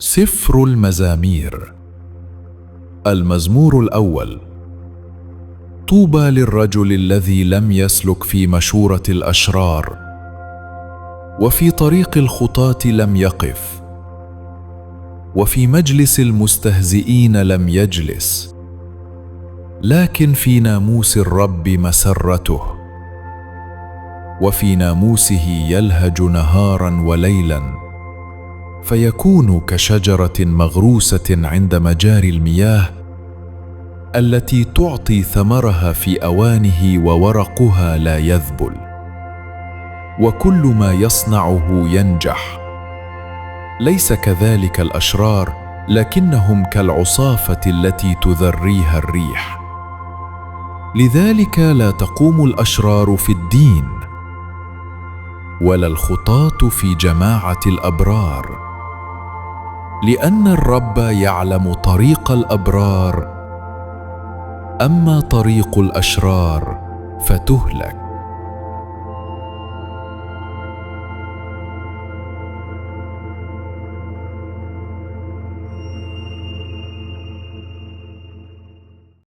سفر المزامير. المزمور الأول. طوبى للرجل الذي لم يسلك في مشورة الأشرار، وفي طريق الخطاة لم يقف، وفي مجلس المستهزئين لم يجلس، لكن في ناموس الرب مسرته، وفي ناموسه يلهج نهارا وليلا، فيكون كشجرة مغروسة عند مجاري المياه، التي تعطي ثمرها في أوانه وورقها لا يذبل، وكل ما يصنعه ينجح. ليس كذلك الأشرار، لكنهم كالعصافة التي تذريها الريح. لذلك لا تقوم الأشرار في الدين، ولا الخطاة في جماعة الأبرار، لأن الرب يعلم طريق الأبرار، أما طريق الأشرار فتهلك.